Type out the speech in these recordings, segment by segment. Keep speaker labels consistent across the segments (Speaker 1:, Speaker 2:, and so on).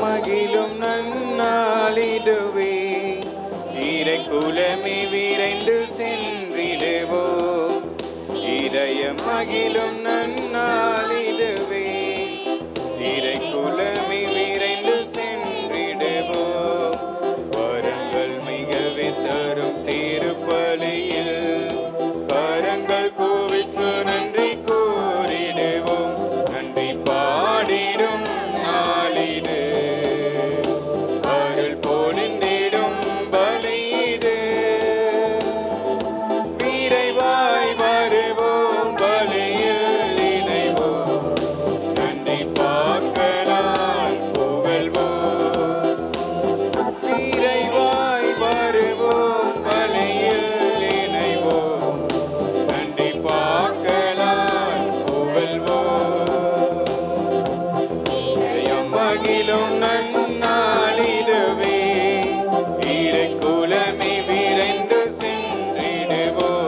Speaker 1: மகிழும் நன்னாளிடுவே இறை குலமே விரைந்து சென்றிடுவோம் இதயம் மகிழும் நன்னாளிடுவே இறை குலமே விரைந்து சென்றிடுவோம் வரங்கள் மிகவே தரும் திருப்பலியில் கரங்கள் கூவித்து நன்றி கூறிடுவோம் நன்றி பாடிடும் நாளிது அருள் பொழிந்திடும் பலியிது விரைவாய் வருவோம் பலியில் இணைவோம் நன்றி பார்க்கலாம் புகழ்வோம் விரைவாய் வருவோம் பலியில் இணைவோம் நன்றி பார்க்கலாம் புகழ்வோம் இதயம் மகிழும் நன்னாளிடுவே இறை குலமே விரைந்து சென்றிடுவோம்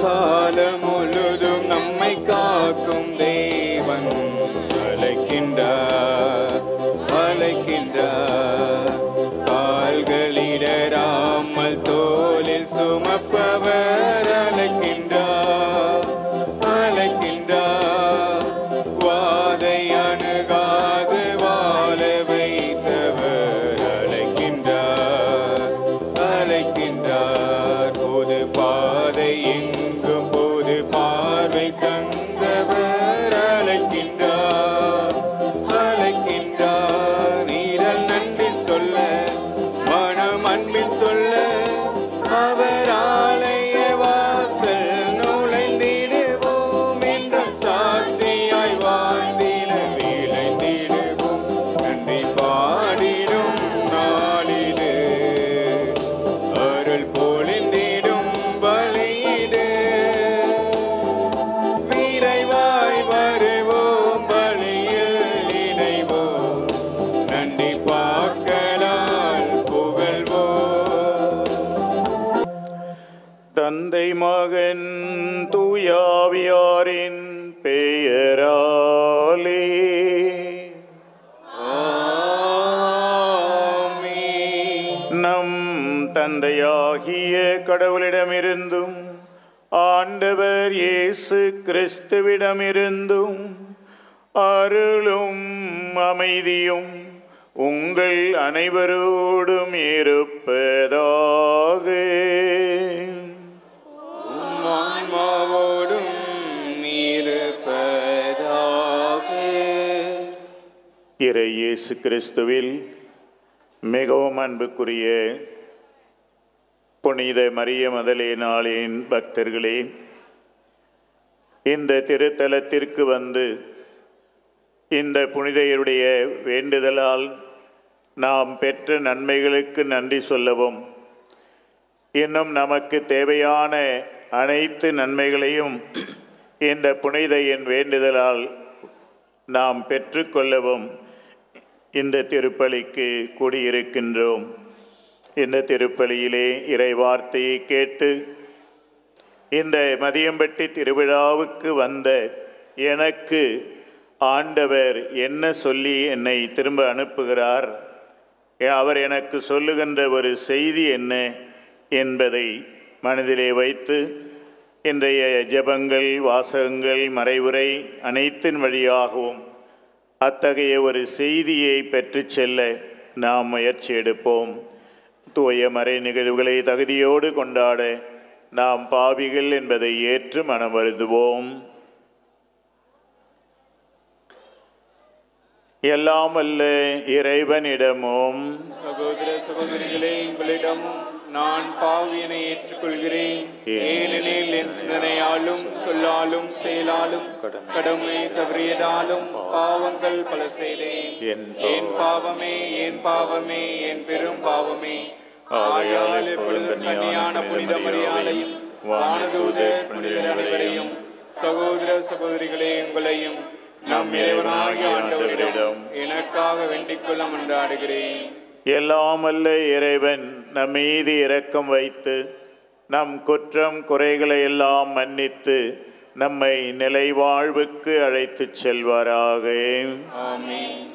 Speaker 1: காலம் முழுதும் நம்மை காக்கும் தேவன் அழைக்கின்றார் அழைக்கின்றார் கால்களிடராமல் தோளில் சுமப்பவர் அழைக்கின்றார் அழைக்கின்றார் வாதை அணுகாது வாழ வைத்தவர் அழைக்கின்றார் அழைக்கின்றார் பொது பாதை எங்கும் பொது பார்வை தந்தவர் அழைக்கின்றார் அழைக்கின்றார் நீரல் நன்றி சொல்ல மனம் அன்பில் சொல்ல அவர் ஆலய வாசல் நுழைந்திடுவோம் என்றும் சாட்சியாய் வாழ்ந்திட விளைந்திடுவோம் நன்றி பாடிடும் நாளிடு அருள் பொழிந்திடும் பலியிடு விரைவாய் வருவோம் பலியில் இணைவோம் நன்றி பார்க்கலால் புகழ்வோம் தந்தை மகன் தூயாவியாரின் பெயராலே நம் தந்தையாகிய கடவுளிடமிருந்தும் ஆண்டவர் இயேசு கிறிஸ்துவிடமிருந்தும் அருளும் அமைதியும் உங்கள் அனைவரோடும் இருப்பதாக ஆன்மாவோடும் இருப்பதாக இறை இயேசு கிறிஸ்துவில் மிகவும் அன்புக்குரிய புனித மரிய மதலேனாளின் பக்தர்களே, இந்த திருத்தலத்திற்கு வந்து இந்த புனிதையருடைய வேண்டுதலால் நாம் பெற்ற நன்மைகளுக்கு நன்றி சொல்லவும், இன்னும் நமக்கு தேவையான அனைத்து நன்மைகளையும் இந்த புனிதையின் வேண்டுதலால் நாம் பெற்றுக்கொள்ளவும் இந்த திருப்பலிக்கு கூடியிருக்கின்றோம். இந்த திருப்பலியிலே இறை வார்த்தையை கேட்டு இந்த மதியம்பட்டி திருவிழாவுக்கு வந்த எனக்கு ஆண்டவர் என்ன சொல்லி என்னை திரும்ப அனுப்புகிறார், அவர் எனக்கு சொல்லுகின்ற ஒரு செய்தி என்ன என்பதை மனதிலே வைத்து இன்றைய ஜெபங்கள், வாசகங்கள், மறைவுரை அனைத்தின் வழியாகவும் அத்தகைய ஒரு செய்தியை பெற்று செல்ல நாம் முயற்சி எடுப்போம். தூய மறை நிகழ்வுகளை தகுதியோடு கொண்டாட நாம் பாவிகள் என்பதை ஏற்று மனம் வருந்துவோம். எல்லாம் அல்ல இறைவனிடமும்
Speaker 2: சகோதர சகோதரிகளே, உங்களிடமும் நான் பாவியனை ஏற்றுக்கொள்கிறேன். ஏனெனில் என் சிந்தனையாலும் சொல்லாலும் செயலாலும் கடமை தவறியதாலும் பாவங்கள் பல செய்தேன். என் பாவமே, என் பாவமே, என் பெரும் பாவமே. ஆயால் எப்பொழுது கன்னியான புனித மரியாதையும் வானதூதர் புனிதர் அனைவரையும் சகோதர சகோதரிகளே உங்களையும் நம் இறைவனாகிய ஆண்டவரிடம் எனக்காக வேண்டிக் கொள்ள மன்றாடுகிறேன்.
Speaker 1: எல்லாம் அல்ல இறைவன் நம் மீது இரக்கம் வைத்து நம் குற்றம் குறைகளை எல்லாம் மன்னித்து நம்மை நிலை வாழ்வுக்கு அழைத்துச் செல்வாராக.
Speaker 2: ஆமென்.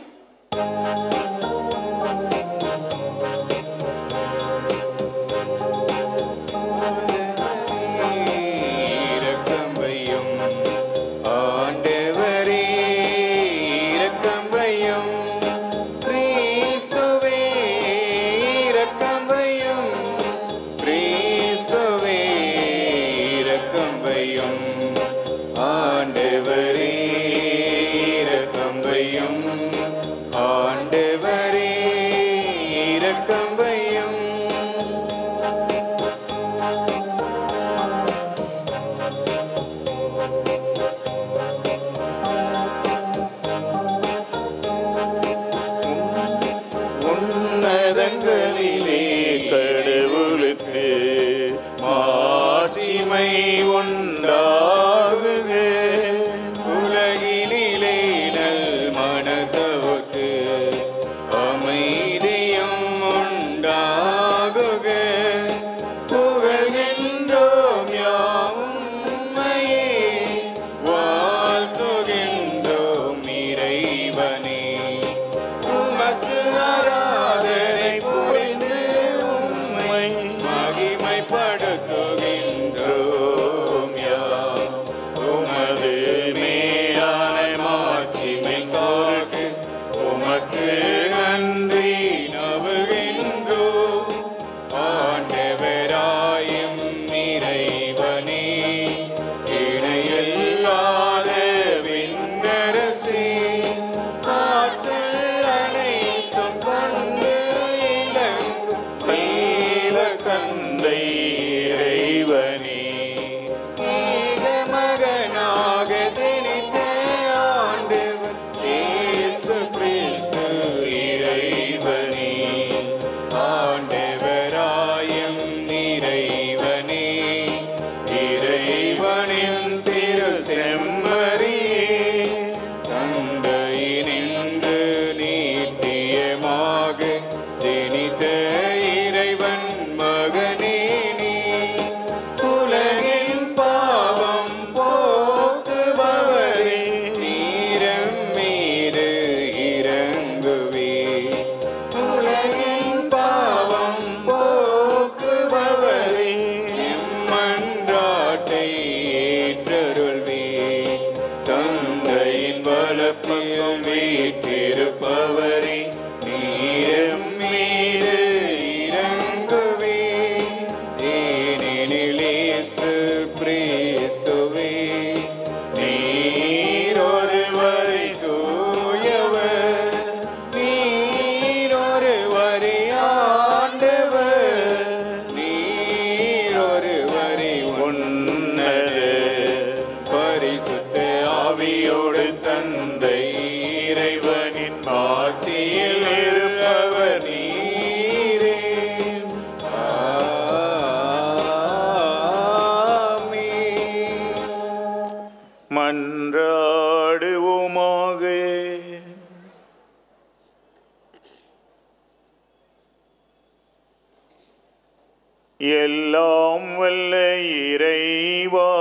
Speaker 1: எல்லாம் வல்ல இறைவா,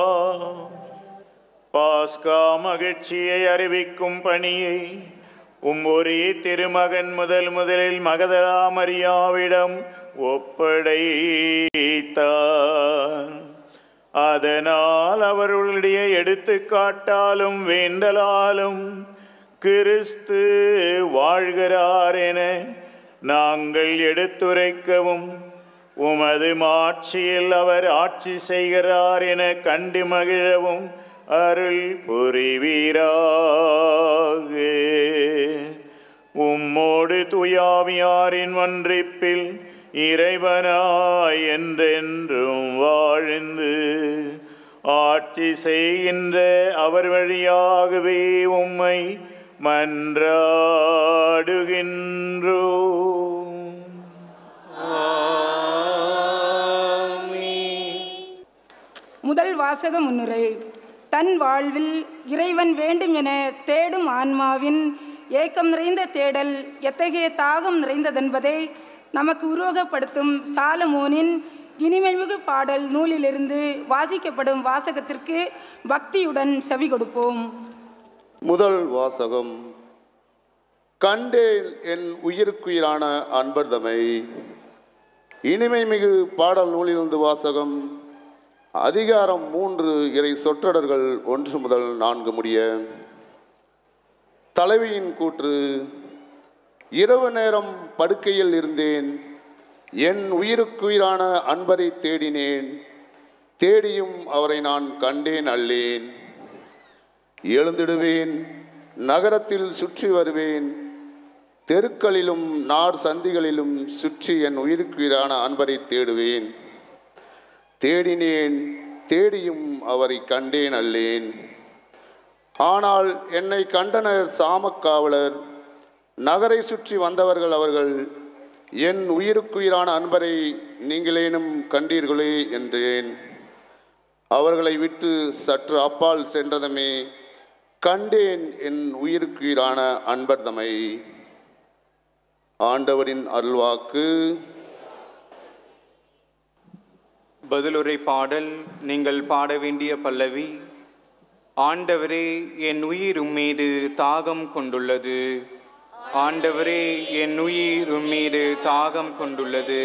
Speaker 1: பாஸ்கா மகிழ்ச்சியை அறிவிக்கும் பணியை ஒரே திருமகன் முதலில் மகதலா மரியாவிடம் ஒப்படைத்தார். அதனால் அவர்களுடைய எடுத்துக்காட்டாலும் வேண்டலாலும் கிறிஸ்து வாழ்கிறார் என நாங்கள் எடுத்துரைக்கவும், உமது மாட்சியில் அவர் ஆட்சி செய்கிறார் என கண்டு மகிழவும் அருள் புரிவீராக. உம்மோடு தூயாவியாரின் ஒன்றிப்பில் இறைவனாய் என்றென்றும் வாழ்ந்து ஆட்சி செய்கின்ற அவர் வழியாகவே உம்மை மன்றாடுகின்றோம்.
Speaker 3: முதல் வாசக முன்னுரை. தன் வாழ்வில் இறைவன் வேண்டும் என தேடும் ஆன்மாவின் ஏக்கம் நிறைந்த தேடல் எத்தகைய தாகம் நிறைந்ததென்பதை நமக்கு உருவகப்படுத்தும் சாலமோனின் இனிமைமிகு பாடல் நூலிலிருந்து வாசிக்கப்படும் வாசகத்திற்கு பக்தியுடன் செவி கொடுப்போம்.
Speaker 4: முதல் வாசகம். கண்டேன் என் உயிருக்குயிரான அன்பர்தமை. இனிமைமிகு பாடல் நூலிலிருந்து வாசகம். அதிகாரம் 3, இறை சொற்றொடர்கள் 1 முதல் 4 முடிய. தலைவியின் கூற்று. இரவு நேரம் படுக்கையில் இருந்தேன், என் உயிருக்குயிரான அன்பரை தேடினேன், தேடியும் அவரை நான் கண்டேன் அல்லேன். எழுந்திடுவேன், நகரத்தில் சுற்றி வருவேன், தெருக்களிலும் நார் சந்திகளிலும் சுற்றி என் உயிருக்குயிரான அன்பரை தேடுவேன். தேடினேன், தேடியும் அவரை கண்டேன் அல்லேன். ஆனால் என்னை கண்டனர் சாமக்காவலர், நகரை சுற்றி வந்தவர்கள் அவர்கள். என் உயிருக்குயிரான அன்பரை நீங்களேனும் கண்டீர்களே என்றேன். அவர்களை விட்டு சற்று அப்பால் சென்றதுமே கண்டேன் என் உயிருக்குயிரான அன்பர்தமை. ஆண்டவரின் அருள்வாக்கு.
Speaker 2: பதிலுரை பாடல். நீங்கள் பாட வேண்டிய பல்லவி. ஆண்டவரே, என் உயிர் உம்மீது தாகம் கொண்டுள்ளது. ஆண்டவரே, என் உயிர் உம்மீது தாகம் கொண்டுள்ளது.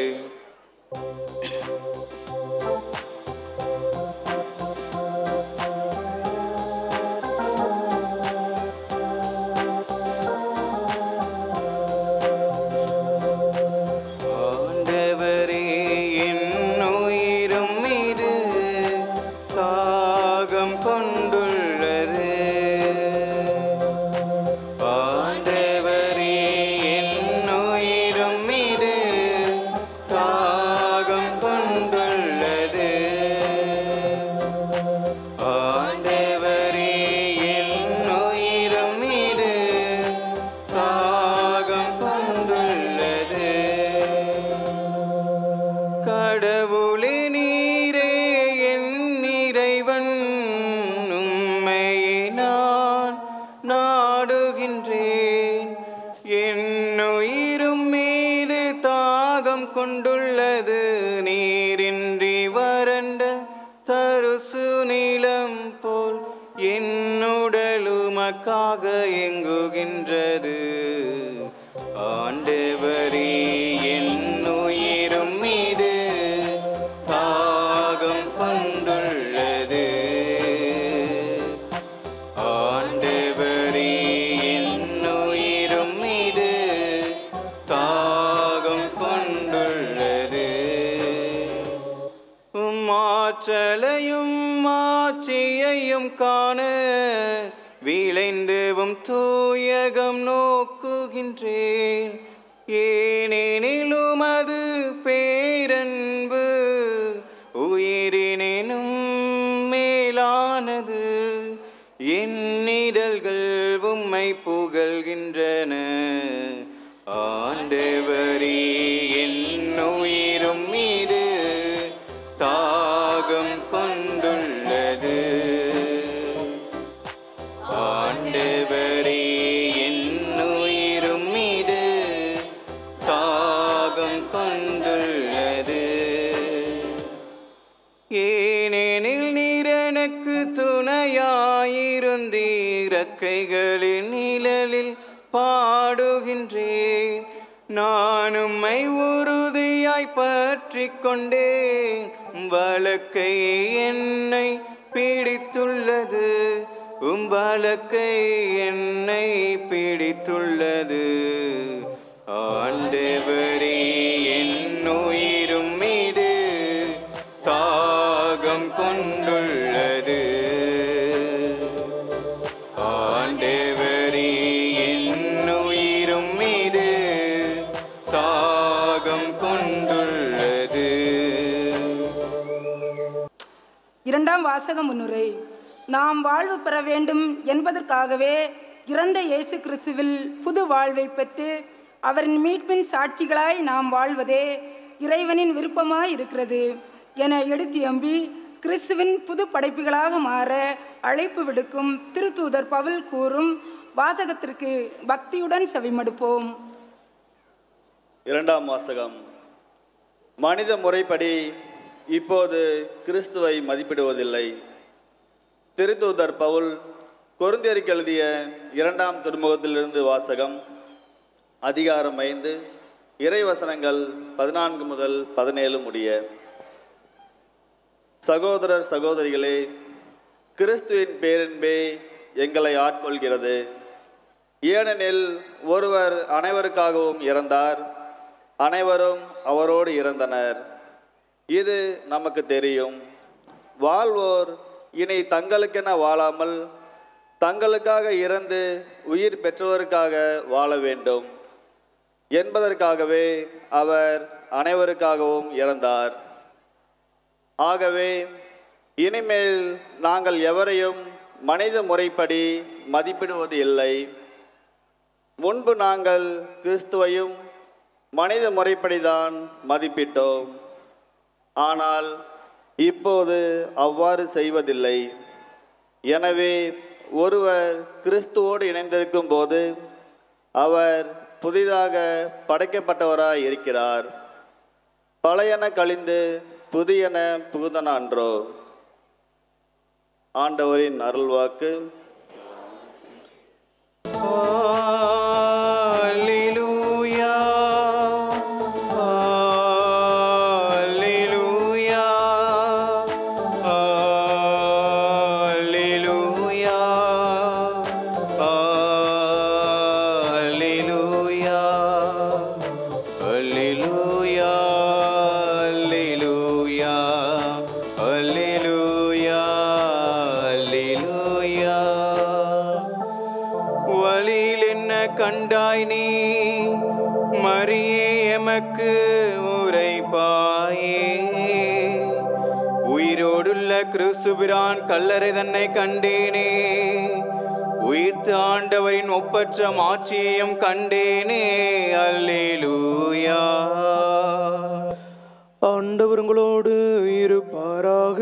Speaker 2: எங்குகின்றது. ஆண்டவரே, என் உயிரும் மீது தாகம் கொண்டுள்ளது. ஆண்டவரே, என் உயிரும் மீது தாகம் கொண்டுள்ளது. உம்மாற்றலையும் ஆட்சியையும் காண விளைந்துவும் தூயகம் நோக்குகின்றேன். ஏனெனில் உமது பேரன்பு உயிரினும் மேலானது. என் இதழ்கள் உம்மை புகழ்கின்றன. ஆண்டவரே, என் உயிரும் மீது தாகம் கொண்டுள்ளது. ஆண்டவரே, என் உயிரும் மீது தாகம் கொண்டுள்ளது. ஏனெனில் நீர் எனக்கு துணையாயிருந்தீர். இறக்கைகளின் நிழலில் பாடுகின்றேன். நான் உம்மை உறுதியாய் பற்றிக் கொண்டேன். வலக்கை என்னை பிடித்துள்ளது. வலக்கை என்னை பிடித்துள்ளது. ஆண்டவரே, என் உயிரும் மீது தாகம் கொண்டுள்ளது. ஆண்டவரே, என் உயிரும் மீது தாகம் கொண்டுள்ளது.
Speaker 3: இரண்டாம் வாசக முன்னுரை. நாம் வாழ்வு பெற வேண்டும் என்பதற்காகவே இறந்த இயேசு கிறிஸ்துவில் புது வாழ்வை பெற்று அவரின் மீட்பின் சாட்சிகளாய் நாம் வாழ்வதே இறைவனின் விருப்பமாய் இருக்கிறது என எடுத்தியம்பி கிறிஸ்துவின் புது படைப்புகளாக மாற அழைப்பு விடுக்கும் திருத்தூதர் பவுல் கூறும் வாசகத்திற்கு பக்தியுடன் செவிமடுப்போம்.
Speaker 5: இரண்டாம் வாசகம். மனித முறைப்படி இப்போது கிறிஸ்துவை மதிப்பிடுவதில்லை. திருத்தூதர் பவுல் கொரிந்தியருக்கு எழுதிய 2ஆம் திருமுகத்திலிருந்து வாசகம். அதிகாரம் 5 இறைவசனங்கள் 14 முதல் 17 முடிய. சகோதரர் சகோதரிகளே, கிறிஸ்துவின் பேரன்பே எங்களை ஆட்கொள்கிறது. ஏனெனில் ஒருவர் அனைவருக்காகவும் இறந்தார், அனைவரும் அவரோடு இறந்தனர். இது நமக்கு தெரியும். வாழ்வோர் இனி தங்களுக்கென வாழாமல் தங்களுக்காக இறந்து உயிர் பெற்றவருக்காக வாழ வேண்டும் என்பதற்காகவே அவர் அனைவருக்காகவும் இறந்தார். ஆகவே இனிமேல் நாங்கள் எவரையும் மனித முறைப்படி மதிப்பிடுவது இல்லை. முன்பு நாங்கள் கிறிஸ்துவையும் மனித முறைப்படிதான் மதிப்பிட்டோம். ஆனால் இப்போது அவ்வாறு செய்வதில்லை. எனவே ஒருவர் கிறிஸ்துவோடு இணைந்திருக்கும் போது அவர் புதிதாக படைக்கப்பட்டவராய் இருக்கிறார். பழையன கழிந்து புதியன புகுதன அன்றோ. ஆண்டவரின் அருள்வாக்கு.
Speaker 2: கண்டாய் நீ மரியே எமக்கு உரைப்பாயே. உயிரோடுள்ள கிறிஸ்துபிரான் கல்லறை தன்னை கண்டேனே. உயிர்த்த ஆண்டவரின் ஒப்பற்ற மாட்சியையும் கண்டேனே. அல்லேலூயா.
Speaker 6: ஆண்டவர் உங்களோடு இருப்பாராக.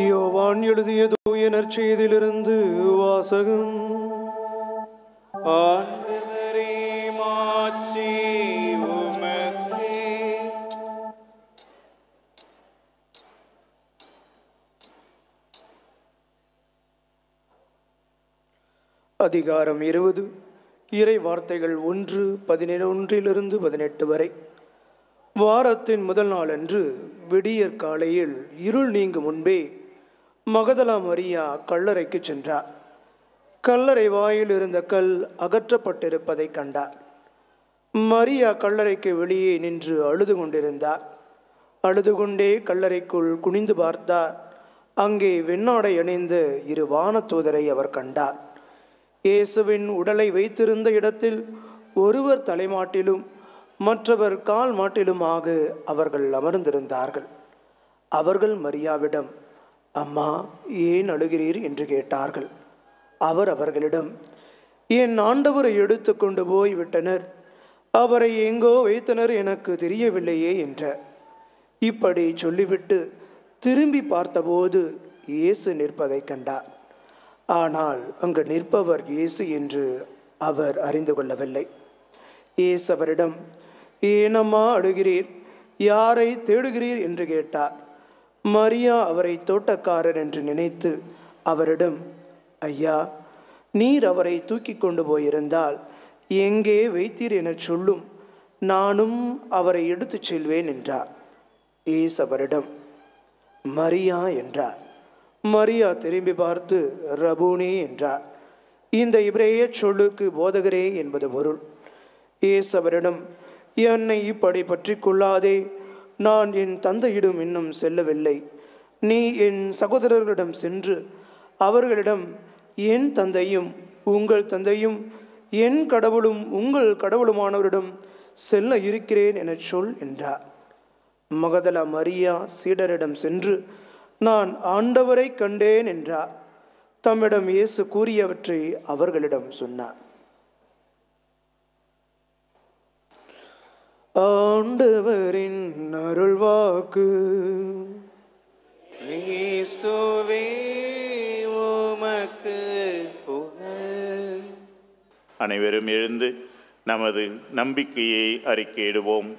Speaker 6: யோவான் எழுதிய தூய நற்செய்தியிலிருந்து வாசகம்.
Speaker 2: ஆண்டவரே மாட்சி உமக்கே.
Speaker 6: அதிகாரம் 20 இறை வார்த்தைகள் 1:11-18 வரை. வாரத்தின் முதல் நாளன்று விடியற் காலையில் இருள் நீங்கும் முன்பே மகதலா மரியா கல்லறைக்கு சென்றார். கல்லறை வாயில் இருந்த கல் அகற்றப்பட்டிருப்பதை கண்டார். மரியா கல்லறைக்கு வெளியே நின்று அழுது கொண்டிருந்தார். அழுது கொண்டே கல்லறைக்குள் குனிந்து பார்த்தார். அங்கே வெண்ணாடை அணிந்த 2 வானதூதரை அவர் கண்டார். இயேசுவின் உடலை வைத்திருந்த இடத்தில் ஒருவர் தலைமாட்டிலும் மற்றவர் கால் மாட்டிலுமாக அவர்கள் அமர்ந்திருந்தார்கள். அவர்கள் மரியாவிடம், அம்மா, ஏன் அழுகிறீர் என்று கேட்டார்கள். அவர் அவர்களிடம், என் ஆண்டவரை எடுத்து கொண்டு போய் விட்டனர், அவரை எங்கோ வைத்தனர், எனக்கு தெரியவில்லையே என்றார். இப்படி சொல்லிவிட்டு திரும்பி பார்த்தபோது இயேசு நிற்பதை கண்டார். ஆனால் அங்கு நிற்பவர் இயேசு என்று அவர் அறிந்து கொள்ளவில்லை. இயேசு அவரிடம், ஏனம்மா அழுகிறீர், யாரை தேடுகிறீர் என்று கேட்டார். மரியா அவரை தோட்டக்காரர் என்று நினைத்து அவரிடம், ஐயா, நீர் அவரை தூக்கி கொண்டு போயிருந்தால் எங்கே வைத்தீர் என சொல்லும், நானும் அவரை எடுத்துச் செல்வேன் என்றார். இயேசு அவரிடம், மரியா என்றார். மரியா திரும்பி பார்த்து ரபூனி என்றார். இந்த இப்ரேய சொல்லுக்கு போதகரே என்பது பொருள். இயேசு அவரிடம், என்னை இப்படி பற்றி கொள்ளாதே, நான் என் தந்தையிடம் இன்னும் செல்லவில்லை. நீ என் சகோதரர்களிடம் சென்று அவர்களிடம், என் தந்தையும் உங்கள் தந்தையும் என் கடவுளும் உங்கள் கடவுளுமானவரிடம் செல்ல இருக்கிறேன் என சொல் என்றார். மகதலா மரியா சீடரிடம் சென்று, நான் ஆண்டவரை கண்டேன் என்றார். தம்மிடம் இயேசு கூறியவற்றை அவர்களிடம் சொன்னார். ஆண்டவரின் அருள்வாக்கு.
Speaker 2: இயேசுவே உமக்கு புகழ்.
Speaker 1: அனைவரும் எழுந்து நமது நம்பிக்கையை அறிக்கையிடுவோம்.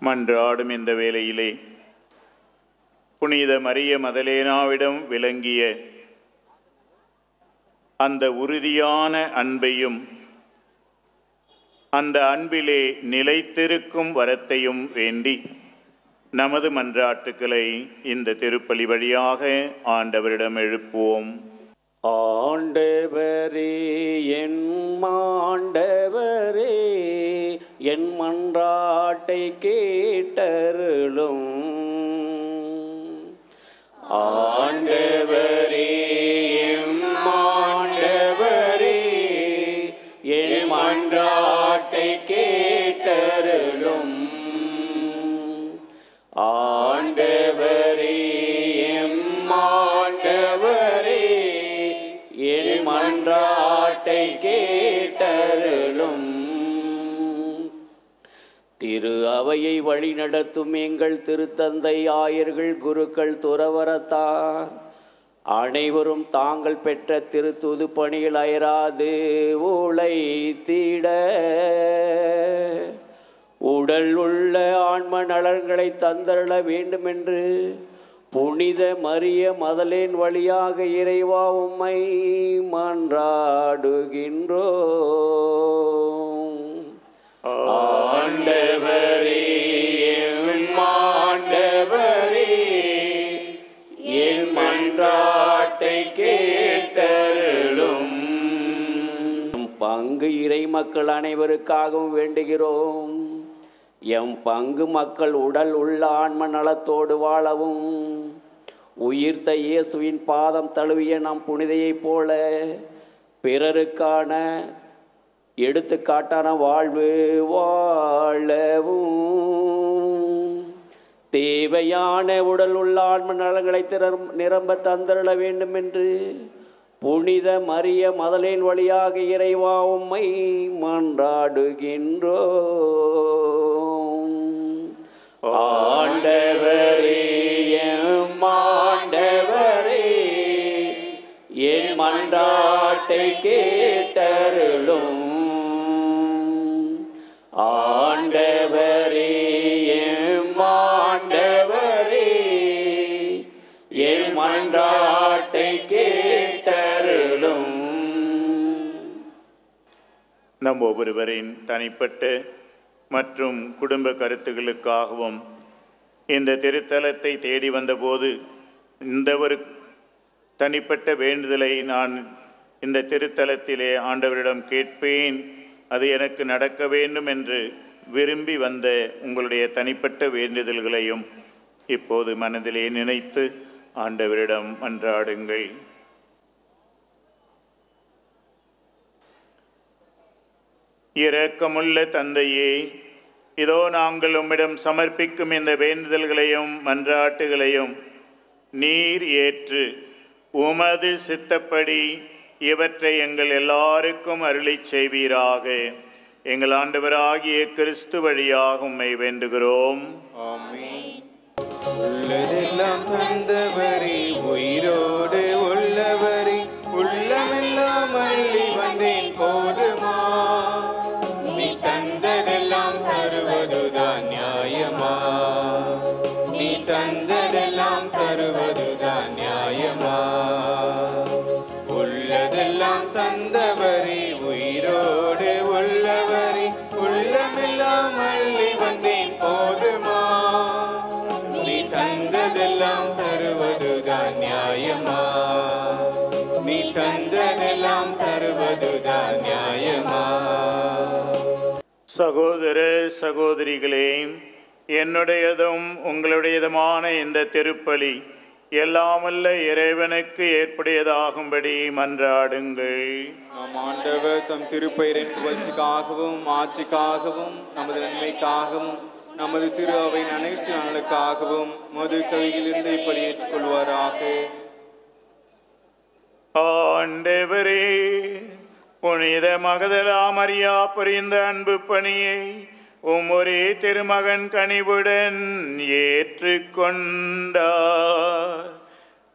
Speaker 1: மன்றாடும் இந்த வேளையிலே புனித மரிய மதலேனாவிடம் விளங்கிய அந்த உறுதியான அன்பையும் அந்த அன்பிலே நிலைத்திருக்கும் வரத்தையும் வேண்டி நமது மன்றாட்டுக்களை இந்த திருப்பலி வழியாக ஆண்டவரிடம் எழுப்புவோம்.
Speaker 7: ஆண்டவரே என் ஆண்டவரே, என் மன்றாட்டை கேட்டருளும். ஆண்டவரே என் ஆண்டவரே, என் மன்றாட்டை கேட்டருளும். ஆண்டவரே என் ஆண்டவரே, என் மன்றாட்டை கேட்டருளும். திரு அவையை வழிநடத்தும் எங்கள் திருத்தந்தை, ஆயர்கள், குருக்கள், துறவரத்தார் அனைவரும் தாங்கள் பெற்ற திருத்தூது பணியில் அயராது உழைத்திட உடல் உள்ள ஆன்ம நலன்களை தந்தருள வேண்டுமென்று புனித மரிய மதலேன் வழியாக இறைவா உம்மை மன்றாடுகின்றோம். ஆண்டவரே ஆண்டவரே, என் மன்றாட்டை கேட்டருளும். பங்கு இறை மக்கள் அனைவருக்காகவும் வேண்டுகிறோம். எம் பங்கு மக்கள் உடல் உள்ள ஆன்ம நலத்தோடு வாழவும், உயிர்த்த இயேசுவின் பாதம் தழுவிய நம் புனிதையைப் போல பிறருக்கான எடுத்துக்காட்டான வாழ்வு வாழவும், தேவையான உடல் உள்ள ஆன்ம நலங்களை நிரம்ப தந்தருள வேண்டும் என்று புனித மரிய மதலேன் வழியாக இறைவா உம்மை மன்றாடுகின்றோம். ஆண்டவரே ஆண்டவரே, என் மன்றாட்டை கேட்டருளும். ஆண்டவரே ஆண்டவரே, என் மன்றாட்டை கேட்டருளும்.
Speaker 1: நம் ஒவ்வொருவரின் தனிப்பட்ட மற்றும் குடும்ப கருத்துக்களுக்காகவும் இந்த திருத்தலத்தை தேடி வந்தபோது இந்த ஒரு தனிப்பட்ட வேண்டுதலை நான் இந்த திருத்தலத்திலே ஆண்டவரிடம் கேட்பேன், அது எனக்கு நடக்க வேண்டும் என்று விரும்பி வந்த உங்களுடைய தனிப்பட்ட வேண்டுதல்களையும் இப்போது மனதிலே நினைத்து ஆண்டவரிடம் மன்றாடுங்கள். இரக்கமுள்ள தந்தையே, இதோ நாங்கள் உம்மிடம் சமர்ப்பிக்கும் இந்த வேண்டுதல்களையும் மன்றாட்டுகளையும் நீர் ஏற்று உமது சித்தப்படி இவற்றை எங்கள் எல்லாருக்கும் அருளிச் செய்வீராக. எங்கள் ஆண்டவராகிய கிறிஸ்து வழியாக உம்மை வேண்டுகிறோம்.
Speaker 2: ஆமென். உள்ளதெல்லாம் தந்தவரே, உயிரோடு உள்ளவரே, உள்ளமெல்லாம் அள்ளி வந்தேன் போதுமா? நீ தந்ததெல்லாம் தருவதுதான் நியாயமா? நீ தந்ததெல்லாம் தருவதுதான் நியாயமா? உள்ளதெல்லாம் தந்தவரே, உயிரோடு உள்ளவரே, உள்ளமெல்லாம் அள்ளி வந்தேன் போதுமா? நீ தந்ததெல்லாம் தருவதுதான் நியாயமா? நீ தந்ததெல்லாம் தருவதுதான் நியாயமா?
Speaker 1: சகோதர சகோதரிகளே, என்னுடையதும் உங்களுடையதுமான இந்த திருப்பலி எல்லாமல்ல இறைவனுக்கு ஏற்புடையதாகும்படி மன்றாடுங்கள்.
Speaker 2: நம் ஆண்டவர் தம் திருப்பெயரின் புகழ்ச்சிக்காகவும் ஆட்சிக்காகவும் நமது நன்மைக்காகவும் நமது திரு அவையின் அனைத்து நலனுக்காகவும் மது கையிலிருந்து இப்படி ஏற்றுக்கொள்வாராக.
Speaker 1: ஆண்டவரே, புனித மகதலா மரியா புரிந்த அன்பு பணியை ஒரே திருமகன் கனிவுடன் ஏற்றுக்கொண்டார்.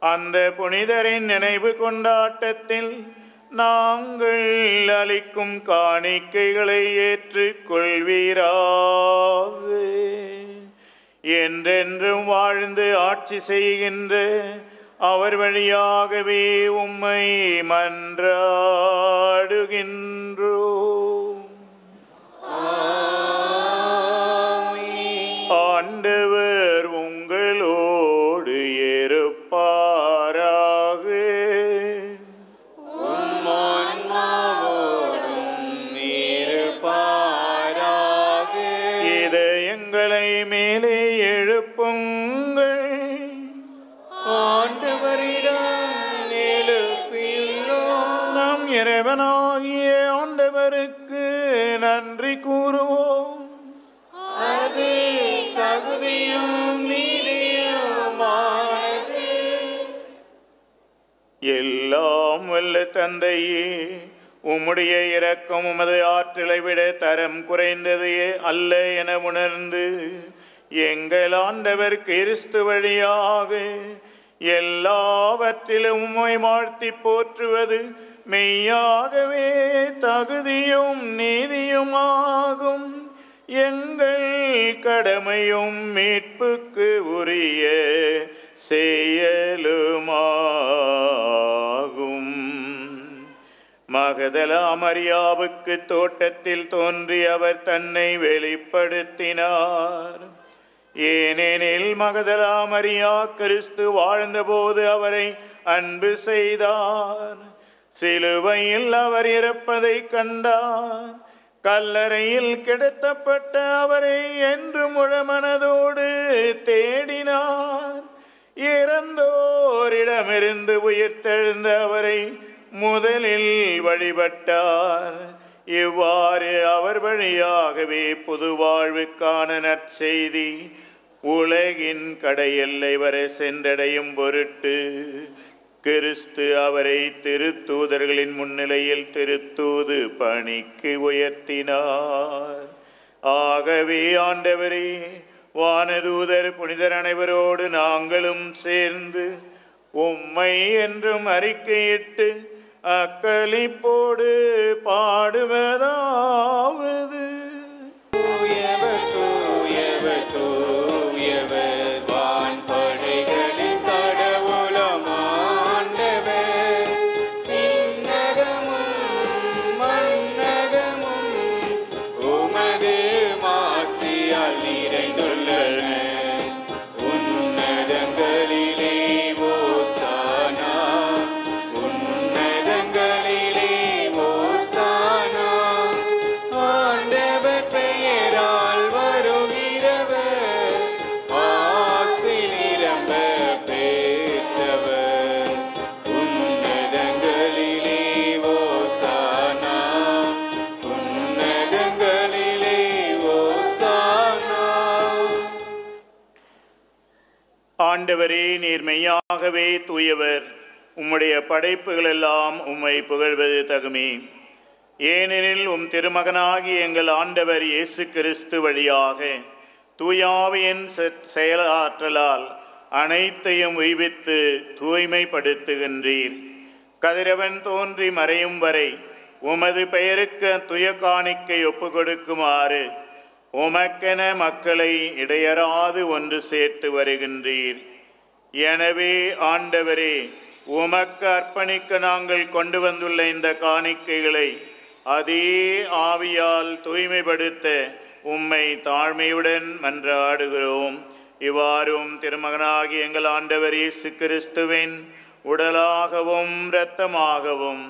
Speaker 1: அந்த புனிதரின் நினைவு கொண்டாட்டத்தில் நாங்கள் அளிக்கும் காணிக்கைகளை ஏற்றுக்கொள்வீராக. என்றென்றும் வாழ்ந்து ஆட்சி செய்கின்ற அவர் வழியாகவே உம்மை மன்றாடுகின்றோம். ஆண்டவர் உங்களோடு இருப்பாராக. இதயங்களை மேலே எழுப்புங்கள்.
Speaker 2: ஆண்டவரிடம் எழுப்பியுள்ளோம்.
Speaker 1: நம் இறைவனாகிய ஆண்டவருக்கு நன்றி கூறுவோம்.
Speaker 2: அது தகுதியும் நீதியுமானது.
Speaker 1: எல்லாம் வல்ல தந்தையே, உம்முடைய இரக்கம் உமது ஆற்றலை விட தரம் குறைந்தது அல்ல என உணர்ந்து எங்கள் ஆண்டவர் கிறிஸ்து வழியாக எல்லாவற்றிலும் உம்மை வாழ்த்தி போற்றுவது மெய்யாகவே தகுதியும் நீதியுமாகும். எங்கள் கடமையும் மீட்புக்கு உரிய செயலுமாகும். மகதலா மரியாவுக்கு தோட்டத்தில் தோன்றி அவர் தன்னை வெளிப்படுத்தினார். ஏனெனில் மகதலா மரியா கிறிஸ்து வாழ்ந்தபோது அவரை அன்பு செய்தார். சிலுவையில் அவர் இறப்பதை கண்டார். கல்லறையில் கிடத்தப்பட்ட அவரை என்று முழமனதோடு தேடினார். இறந்தோரிடமிருந்து உயிர்த்தெழுந்த அவரை முதலில் வழிபட்டார். இவ்வாறு அவர் வழியாகவே புது வாழ்வுக்கான நற்செய்தி உலகின் கடையெல்லை வரை சென்றடையும் பொருட்டு கிறிஸ்து அவரை திருத்தூதர்களின் முன்னிலையில் திருத்தூது பணிக்கு உயர்த்தினார். ஆகவே ஆண்டவரே, வானதூதர் புனிதர் அனைவரோடு நாங்களும் சேர்ந்து உம்மை என்றும் அறிக்கையிட்டு அக்களிப்போடு பாடுவதாவது:
Speaker 2: தூயவர் தூயவர் தூயவர் வான்படைகளின் கடவுளம் ஆண்டவர். விண்ணகமும் மண்ணகமும் உமது மாட்சியால் நிறைந்துள்ளன. உன்னதங்களிலே ஓ
Speaker 1: ஆண்டவரே, நீர் மெய்யாகவே தூயவர். உம்முடைய படைப்புகள் எல்லாம் உம்மை புகழ்வது தகுமே. ஏனெனில் உம் திருமகனாகி எங்கள் ஆண்டவர் இயேசு கிறிஸ்து வழியாக தூயாவியின் செயலாற்றலால் அனைத்தையும் உய்வித்து தூய்மைப்படுத்துகின்றீர். கதிரவன் தோன்றி மறையும் வரை உமது பெயருக்கு துய காணிக்கை ஒப்பு கொடுக்குமாறு உமக்கென மக்களை இடையறாது ஒன்று சேர்த்து வருகின்றீர். எனவே ஆண்டவரே, உமக்கு அர்ப்பணிக்க நாங்கள் கொண்டு வந்துள்ள இந்த காணிக்கைகளை அதே ஆவியால் தூய்மைப்படுத்த உம்மை தாழ்மையுடன் மன்றாடுகிறோம். இவ்வாறும் திருமகனாகி எங்கள் ஆண்டவர் இயேசு கிறிஸ்துவின் உடலாகவும் இரத்தமாகவும்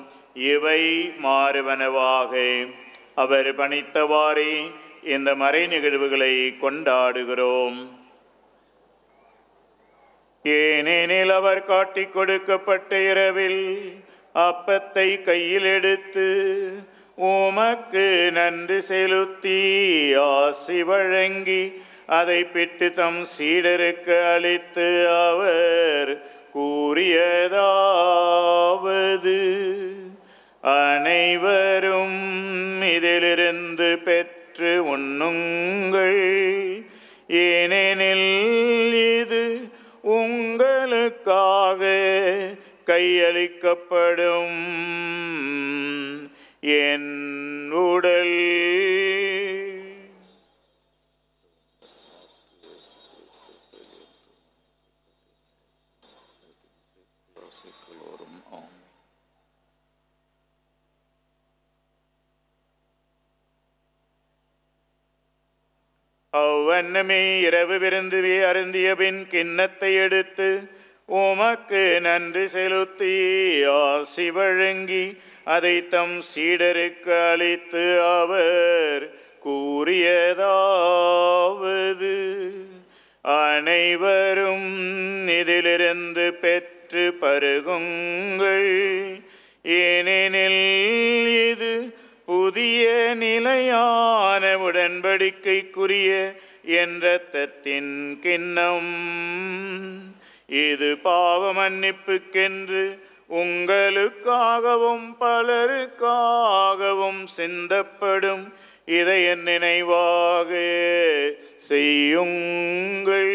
Speaker 1: இவை மாறுவனவாக அவர் பணித்தவாறே இந்த மறை நிகழ்வுகளை கொண்டாடுகிறோம். ஏனெனில் அவர் காட்டிக் கொடுக்கப்பட்ட இரவில் அப்பத்தை கையில் எடுத்து உமக்கு நன்றி செலுத்தி ஆசி வழங்கி அதை பிட்டு தம் சீடருக்கு அளித்து அவர் கூறியதாவது: அனைவரும் இதிலிருந்து பெற்று உண்ணுங்கள், ஏனெனில் இது உங்களுக்காக கையளிக்கப்படும் என் உடல். அவ்வண்ணமே இரவு விருந்து அருந்திய பின் கிண்ணத்தை எடுத்து உமக்கு நன்றி செலுத்தி ஆசி வழங்கி அதை தம் சீடருக்கு அளித்து அவர் கூறியதாவது: அனைவரும் இதிலிருந்து பெற்று பருகுங்கள், ஏனெனில் இது புதிய நிலையான உடன்படிக்கைக்குரிய என் இரத்தத்தின் கிண்ணம். இது பாவ மன்னிப்புக்கென்று உங்களுக்காகவும் பலருக்காகவும் சிந்தப்படும். இதை என் நினைவாக செய்யுங்கள்.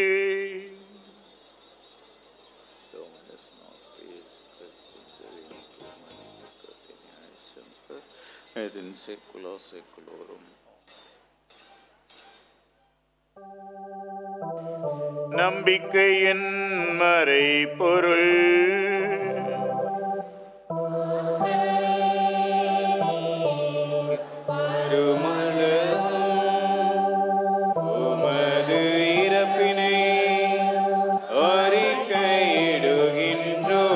Speaker 1: நம்பிக்கையின் மறைபொருள்.
Speaker 2: உமது இறப்பினை அறிக்கையிடுகின்றோ,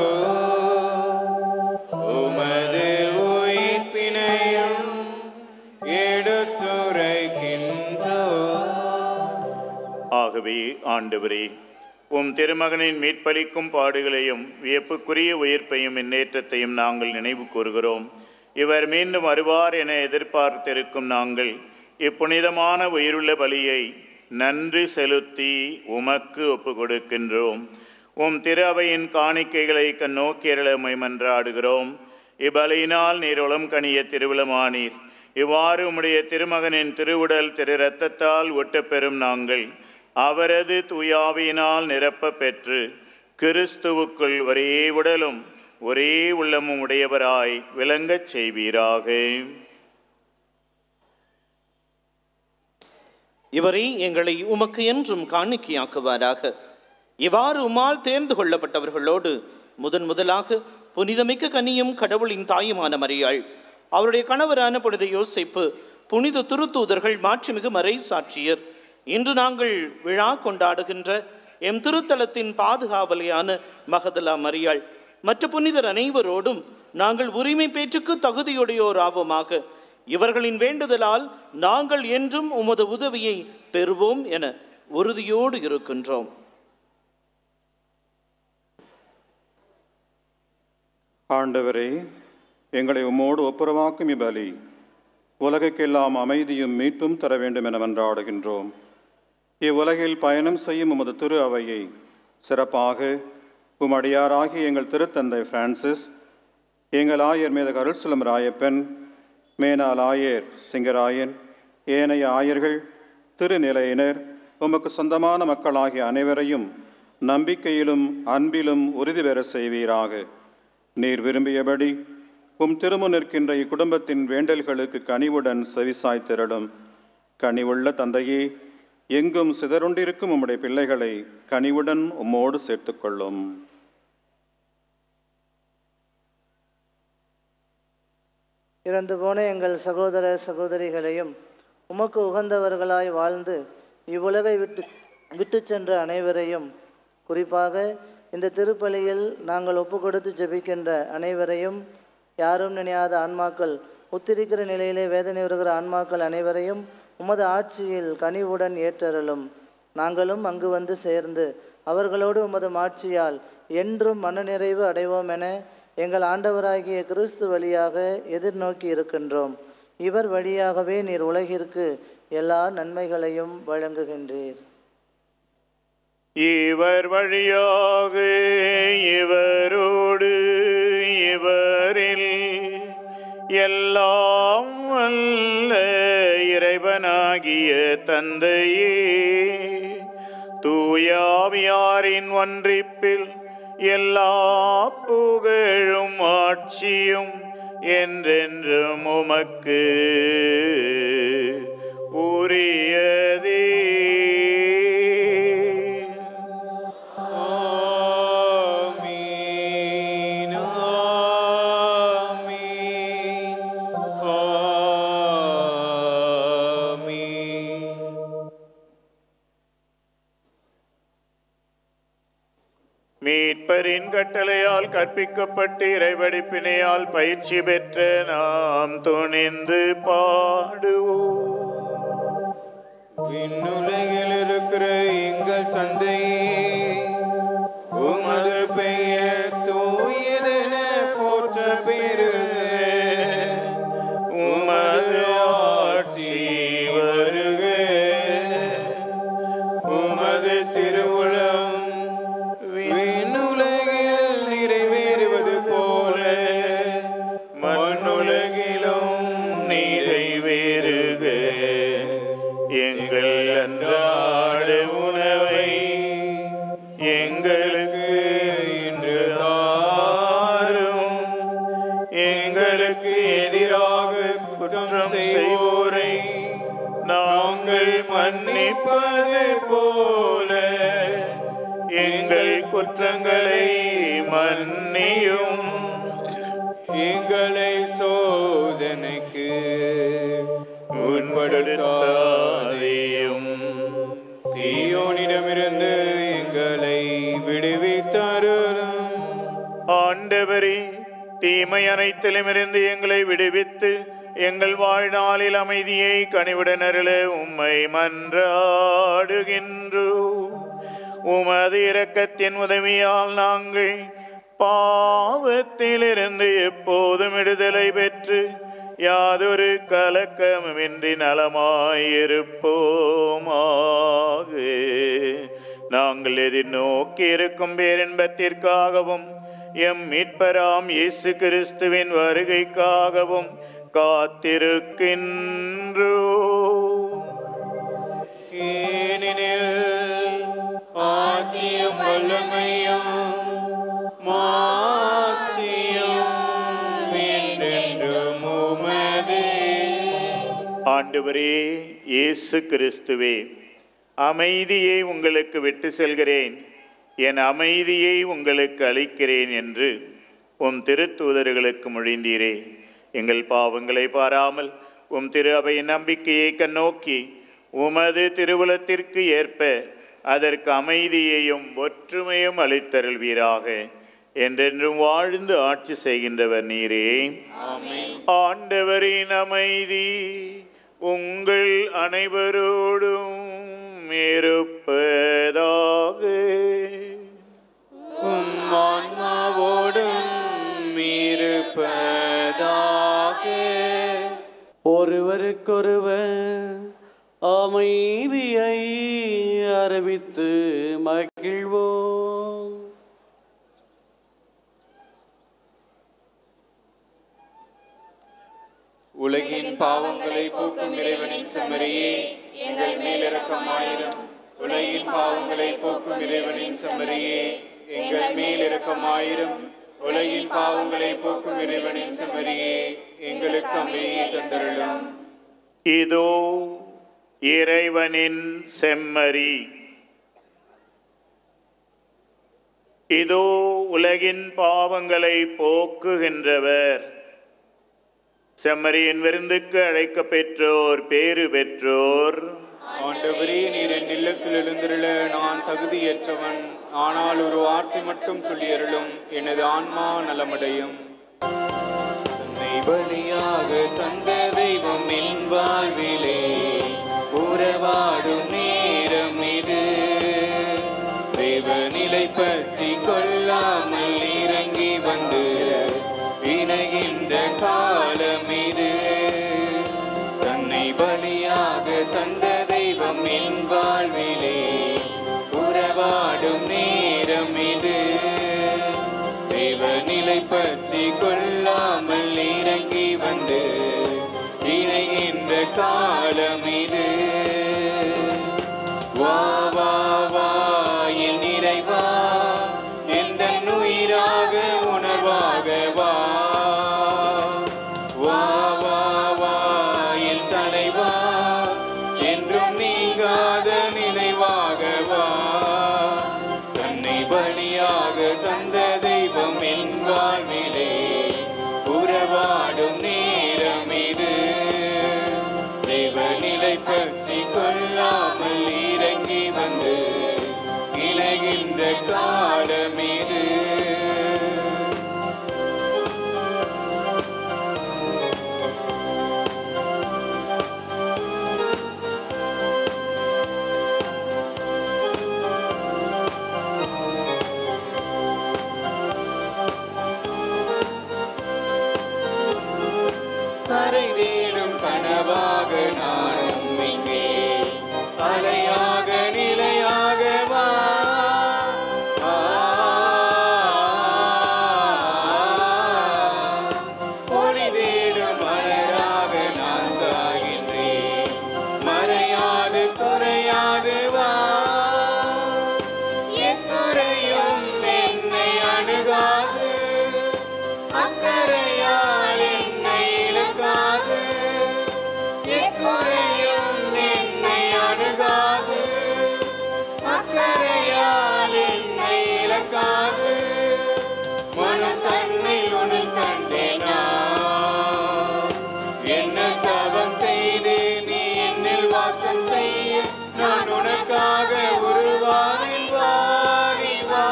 Speaker 2: உமது உயிர்ப்பினையும் எடுத்துரைக்கின்றோ.
Speaker 1: ஆகவே ஆண்டவரே, உம் திருமகனின் மீட்பளிக்கும் பாடுகளையும் வியப்புக்குரிய உயிர்ப்பையும் முன்னேற்றத்தையும் நாங்கள் நினைவு கூறுகிறோம். இவர் மீண்டும் வருவார் என எதிர்பார்த்திருக்கும் நாங்கள் இப்புனிதமான உயிருள்ள பலியை நன்றி செலுத்தி உமக்கு ஒப்பு கொடுக்கின்றோம். உம் திரு அவையின் காணிக்கைகளை கண்ணோக்கியருளமை மன்றாடுகிறோம். இப்பலியினால் நீர் உளம் கனிய திருவிழமானீர். இவ்வாறு உம்முடைய திருமகனின் திருவுடல் திரு இரத்தத்தால் ஒட்டப்பெறும் நாங்கள் அவரது தூயாவியினால் நிரப்ப பெற்று கிறிஸ்துவுக்குள் ஒரே உடலும் ஒரே உள்ளமும் உடையவராய் விளங்கச் செய்வீராக.
Speaker 8: இவரை எங்களை உமக்கு என்றும் காணிக்கையாக்குவாராக. இவ்வாறு உம்மால் தேர்ந்து கொள்ளப்பட்டவர்களோடு முதலாக புனிதமிக்க கன்னியும் கடவுளின் தாயுமான மரியாள், அவருடைய கணவரான புனித யோசேப்பு, புனித திருத்தூதர்கள், மாட்சிமிகு மறை சாட்சியர், இன்று நாங்கள் விழா கொண்டாடுகின்ற எம் திருத்தலத்தின் பாதுகாவலியான மகதலா மரியாள், மற்ற புனிதர் அனைவரோடும் நாங்கள் உரிமை பேற்றுக்கு தகுதியுடையோர் ஆவோமாக. இவர்களின் வேண்டுதலால் நாங்கள் என்றும் உமது உதவியை பெறுவோம் என உறுதியோடு இருக்கின்றோம்.
Speaker 9: ஆண்டவரே, எங்களை உம்மோடு ஒப்புரவாக்கும் இப்பலி உலகுக்கெல்லாம் அமைதியும் மீட்பும் தர வேண்டும் என மன்றாடுகின்றோம். இவ்வுலகில் பயணம் செய்யும் உமது திரு அவையை சிறப்பாக உமடியாராகிய எங்கள் திருத்தந்தை பிரான்சிஸ், எங்கள் ஆயர் மேத அருள்சுலம் ராயப்பன், மேனாள் ஆயர் சிங்கராயன், ஏனைய ஆயர்கள், திருநிலையினர், உமக்கு சொந்தமான மக்களாகிய அனைவரையும் நம்பிக்கையிலும் அன்பிலும் உறுதி பெற செய்வீராக. நீர் விரும்பியபடி திருமுன் நிற்கின்ற இக்குடும்பத்தின் வேண்டல்களுக்கு கனிவுடன் செவிசாய்த்திரளும். கனிவுள்ள தந்தையே, எங்கும் சிதறுண்டிருக்கும் உம்முடைய பிள்ளைகளை கனிவுடன் உம்மோடு சேர்த்துக்கொள்ளும்.
Speaker 10: இறந்து போன எங்கள் சகோதர சகோதரிகளையும் உமக்கு உகந்தவர்களாய் வாழ்ந்து இவ்வுலகை விட்டு சென்ற அனைவரையும், குறிப்பாக இந்த திருப்பலியில் நாங்கள் ஒப்பு கொடுத்து ஜெபிக்கின்ற அனைவரையும், யாரும் நினையாத ஆன்மாக்கள், உத்திரிக்கிற நிலையிலே வேதனை வருகிற ஆன்மாக்கள் அனைவரையும் உமது ஆட்சியில் கனிவுடன் ஏற்றருளும். நாங்களும் அங்கு வந்து சேர்ந்து அவர்களோடு உமது மாட்சியால் என்றும் மனநிறைவு அடைவோம் என எங்கள் ஆண்டவராகிய கிறிஸ்து வழியாக எதிர்நோக்கி இருக்கின்றோம். இவர் வழியாகவே நீர் உலகிற்கு எல்லா நன்மைகளையும் வழங்குகின்றீர்.
Speaker 1: இவர் வழியாக இவரோடு இவரில் எல்லாம் வல்ல இறைவனாகிய தந்தையே, தூயாவியாரின் ஒன்றிப்பில் எல்லா புகழும் ஆட்சியும் என்றென்றும் உமக்கு உரியதே. மீட்பரின் கட்டளையால் கற்பிக்கப்பட்டு இறைவடிப்பினையால் பயிற்சி பெற்ற நாம் துணிந்து பாடுவோம்.
Speaker 2: விண்ணுலகில் இருக்கிற எங்கள் தந்தையே, உமது பெயர் தூயதென போற்ற பெறுக. உமது ஆட்சி வருக. உமது திருவுளம் விண்ணுலகில் நிறைவேறுவது போல மண்ணுலகிலும் நிறைவேறுக. எங்கள் அன்றாட உணவை எங்களுக்கு இன்று தாரும். எங்களுக்கு எதிராக குற்றம் செய்வோரை நாங்கள் மன்னிப்பது போல எங்கள் குற்றங்களை மன்னியும். எங்களை சோதனைக்கு உட்படுத்தாதேயும், தீயோனிடமிருந்து எங்களை விடுவித்தருளும்.
Speaker 1: ஆண்டவரே, தீமை அனைத்திலுமிருந்து எங்களை விடுவித்து எங்கள் வாழ்நாளில் அமைதியை கனிவுடன் அருள உம்மை மன்றாடுகின்றோம். உமது இரக்கத்தின் உதவியால் நாங்கள் பாவத்திலிருந்து எப்போதும் விடுதலை பெற்று யாதொரு கலக்கமின்றி நலமாயிருப்போமாக. நாங்கள் எதிர்நோக்கி இருக்கும் பேரின்பத்திற்காகவும் எம் மீட்பராம் இயேசு கிறிஸ்துவின் வருகைக்காகவும் காத்திருக்கின்றோம்.
Speaker 2: ஏனெனில் ஆட்சியும் வல்லமையும் மாட்சியும் என்றென்றும் உமதே.
Speaker 1: ஆண்டவரே இயேசு கிறிஸ்துவே, அமைதியை உங்களுக்கு விட்டு செல்கிறேன், என் அமைதியை உங்களுக்கு அளிக்கிறேன் என்று உம் திருத்தூதர்களுக்கு மொழிந்தீரே. எங்கள் பாவங்களை பாராமல் உம் திரு அவையின் நம்பிக்கையை கண்ணோக்கி உமது திருவுலத்திற்கு ஏற்ப அதற்கு அமைதியையும் ஒற்றுமையும் அளித்தருள்வீராக. என்றென்றும் வாழ்ந்து ஆட்சி செய்கின்றவர் நீரே. ஆண்டவரின் அமைதி உங்கள் அனைவரோடும் இருப்பதாக.
Speaker 2: உம் ஆன்மாவோடும் இருப்பதாக.
Speaker 7: ஒருவருக்கொருவர் அமைதியை அறிவித்து மகிழ்வோம்.
Speaker 2: உலகின் பாவங்களை போக்கும் இறைவனின் செம்மறியே எங்கள் மேல் இரக்கமாயிரும். உலகின் பாவங்களை போக்கும் இறைவனின் செம்மறியே எங்கள் மேல் இரக்கமாயிரும். உலகின் பாவங்களை போக்கும் இறைவனின் செம்மறியே எங்களுக்கு அமைதியை தந்தருளும்.
Speaker 1: இதோ இறைவனின் செம்மறி. இதோ உலகின் பாவங்களை போக்குகின்றவர். செம்மறியின் விருந்துக்கு அழைக்க பெற்றோர் பேறு பெற்றோர்.
Speaker 2: ஆண்டவரே, நீர் என் இல்லத்தில் எழுந்திருள நான் தகுதியற்றவன். ஆனால் ஒரு வார்த்தை மட்டும் சொல்லியருளும், எனது ஆன்மா நலமடையும். தன்னை பலியாக தந்த தெய்வம் என் வாழ்விலே உறவாடும் நேரம் இது. தேவநிலை பற்றி கொள்ளாமல் இறங்கி வந்து இணைகின்ற காலம் இது. தன்னை பலியாக தந்த தெய்வம் என் வாழ்விலே உறவாடும் நேரம் இது. தேவநிலை பற்றி கொள்ளாமல் இறங்கி வந்து இணைகின்ற காலம் இது. வா வா வா என் இறைவா, எந்தன் உயிராக உணர்வாக வா. வா வா வா என் தலைவா, என்றும் நீங்காத நினைவாக வா. தன்னை பலியாக தந்த தெய்வம் என் வாழ்விலே உறவாடும் நேரம் இது. தேவநிலை பற்றி கொள்ளாமல் இறங்கி வந்து இணைகின்ற காலம் இது. கரை தேடும் கனவாக நானும் இங்கே அலையாக நிலையாக வா. ஒளி தேடும் மலராக நான் சாகின்றேன், மறையாது குறையாது வா. எக்குறையும் என்னை அணுகாது, அக்கறையால் என்னை இழக்காது. எக்குறையும் என்னை அணுகாது, அக்கறையால் என்னை இழக்காது. மனம் தன்னை உன்னை கண்டேனா, என்ன தவம் செய்து நீ என்னில் வாசம் செய்ய நான் உனக்காக உருவானேன். வாரி வா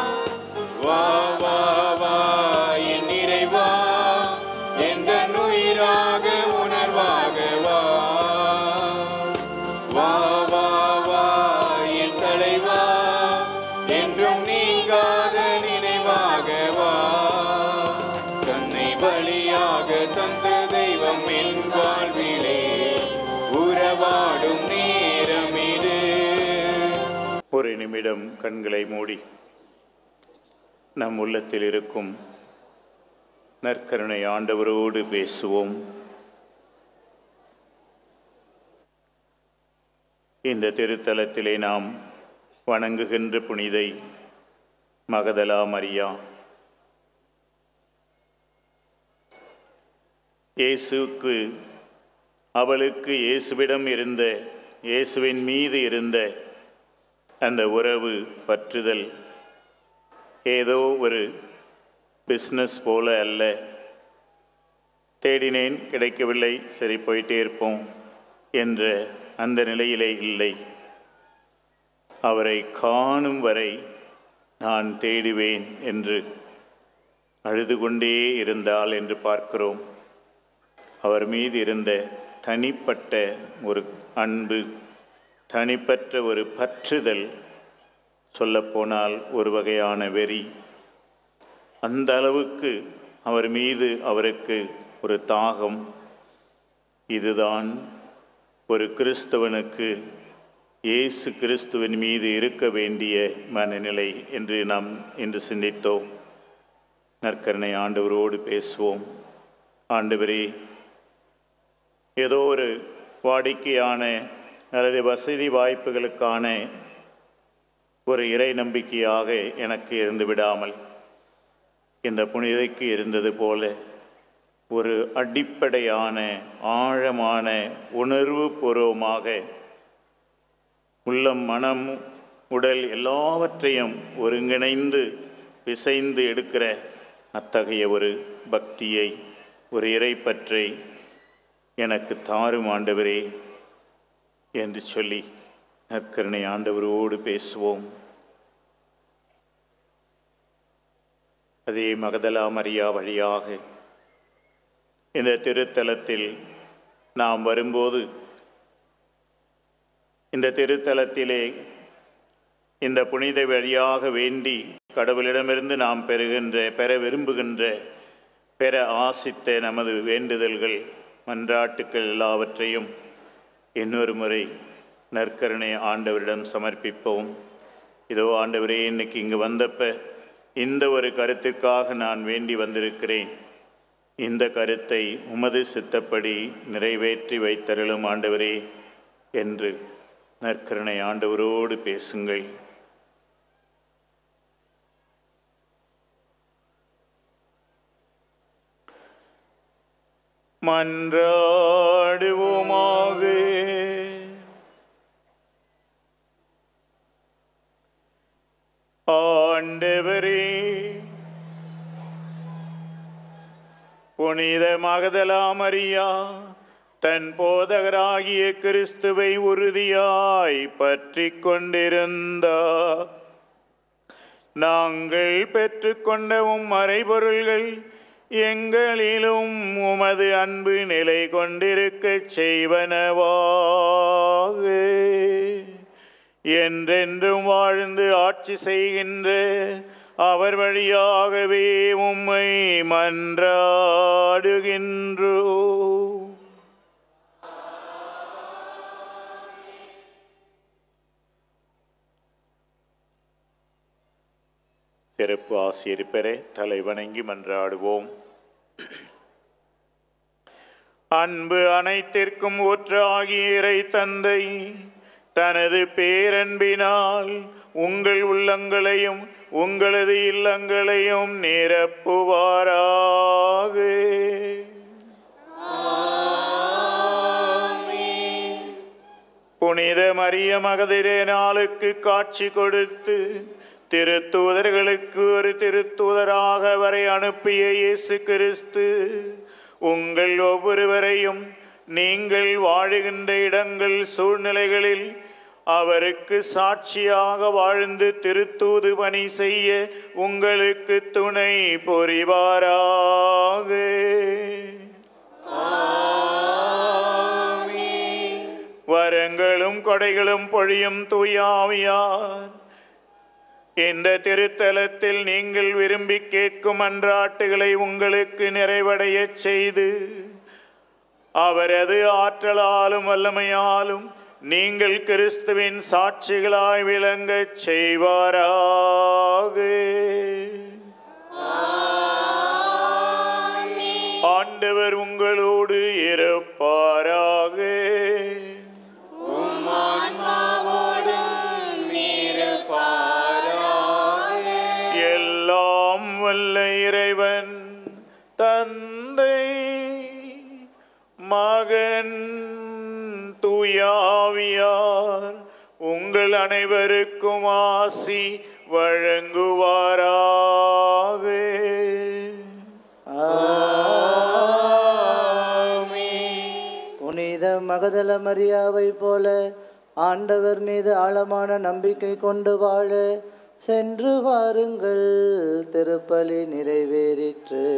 Speaker 2: வா வா வா என் இறைவா, எந்த உயிராக உணர்வாக வா. வா வா வா என் தலைவா, என்றும் நீங்காத நினைவாக வா. தன்னை பலியாக தந்த தெய்வம் என் வாழ்விலே உறவாடும் நேரம் இது.
Speaker 1: ஒரு நிமிடம் கண்களை மூடி நம் உள்ளத்தில் இருக்கும் நற்கருணை ஆண்டவரோடு பேசுவோம். இந்த திருத்தலத்திலே நாம் வணங்குகின்ற புனிதை மகதலா மரியா இயேசுக்கு அவளுக்கு இயேசுவிடம் இருந்த இயேசுவின் மீது இருந்த அந்த உறவு பற்றுதல் ஏதோ ஒரு பிஸ்னஸ் போல அல்ல. தேடினேன் கிடைக்கவில்லை, சரி போயிட்டே இருப்போம் என்ற அந்த நிலையிலே இல்லை. அவரை காணும் வரை நான் தேடுவேன் என்று அழுது கொண்டே இருந்தாள் என்று பார்க்கிறோம். அவர் மீது இருந்த தனிப்பட்ட ஒரு அன்பு, தனிப்பட்ட ஒரு பற்றுதல், சொல்லப்போனால் ஒரு வகையான வெறி. அந்த அளவுக்கு அவர் மீது அவருக்கு ஒரு தாகம். இதுதான் ஒரு கிறிஸ்தவனுக்கு இயேசு கிறிஸ்துவின் மீது இருக்க வேண்டிய மனநிலை என்று நாம் இன்று சிந்தித்தோம். நற்கருணை ஆண்டவரோடு பேசுவோம். ஆண்டவரே, ஏதோ ஒரு வாடிக்கையான அல்லது வசதி வாய்ப்புகளுக்கான ஒரு இறை நம்பிக்கையாக எனக்கு இருந்து விடாமல் இந்த புனிதைக்கு இருந்தது போல ஒரு அடிப்படையான ஆழமான உணர்வு பூர்வமாக உள்ளம் மனம் உடல் எல்லாவற்றையும் ஒருங்கிணைந்து பிசைந்து எடுக்கிற அத்தகைய ஒரு பக்தியை ஒரு இறைப்பற்றை எனக்கு தாரும் ஆண்டவரே என்று சொல்லி நற்கருணை ஆண்டவரோடு பேசுவோம். அதே மகதலா மரியா வழியாக இந்த திருத்தலத்தில் நாம் வரும்போது இந்த திருத்தலத்திலே இந்த புனித வழியாக வேண்டி கடவுளிடமிருந்து நாம் பெற விரும்புகின்ற பெற ஆசித்த நமது வேண்டுதல்கள் மன்றாட்டுக்கள் எல்லாவற்றையும் இன்னொரு முறை நற்கருணை ஆண்டவரிடம் சமர்ப்பிப்போம். இதோ ஆண்டவரே, இன்னைக்கு இங்கு வந்தப்ப இந்த ஒரு கருத்துக்காக நான் வேண்டி வந்திருக்கிறேன். இந்த கருத்தை உமது சித்தப்படி நிறைவேற்றி வைத்தருளும் ஆண்டவரே என்று நற்கருணை ஆண்டவரோடு பேசுங்கள். மன்றாடுவோமாக. ஆண்டவரே, புனித மகதலா மரியா தன் போதகராகிய கிறிஸ்துவை உறுதியாய் பற்றி கொண்டிருந்தார். நாங்கள் பெற்றுக்கொண்ட மறைபொருள்கள் எங்களிலும் உமது அன்பு நிலை கொண்டிருக்கச் செய்வனவாக. என்றென்றும் வாழ்ந்து ஆட்சி செய்கின்ற அவர் வழியாகவே உம்மை மன்றாடுகின்றோம். சிறப்பு ஆசிரியர் பெற தலை வணங்கி மன்றாடுவோம். அன்பு அனைத்திற்கும் ஊற்றாகிய இறை தந்தை தனது பேரன்பினால் உங்கள் உள்ளங்களையும் உங்களது இல்லங்களையும் நிரப்புவாராக. புனித மரிய மகதிரே நாளுக்கு காட்சி கொடுத்து திருத்தூதர்களுக்கு ஒரு திருத்தூதராக அவரை அனுப்பிய இயேசு கிறிஸ்து உங்கள் ஒவ்வொருவரையும் நீங்கள் வாழுகின்ற இடங்கள் சூழ்நிலைகளில் அவருக்கு சாட்சியாக வாழ்ந்து திருத்தூது பணி செய்ய உங்களுக்கு துணை புரிவாராக. வரங்களும் கொடைகளும் பொழியும் தூய ஆவியார் இந்த திருத்தலத்தில் நீங்கள் விரும்பி கேட்கும் மன்றாட்டுகளை உங்களுக்கு நிறைவடையச் செய்து அவரது ஆற்றலாலும் வல்லமையாலும் நீங்கள் கிறிஸ்துவின் சாட்சிகளாய் விளங்கச் செய்வாராக. ஆண்டவர் உங்களோடு இருப்பாராக. எல்லாம் வல்ல இறைவன் தந்தை மகன் தூயாவியார் உங்கள் அனைவருக்கும் ஆசி வழங்குவாராக.
Speaker 10: புனித மகதல மரியாவை போல ஆண்டவர் மீது ஆழமான நம்பிக்கை கொண்டு வாழ சென்று வாருங்கள். திருப்பலி நிறைவேறிற்று.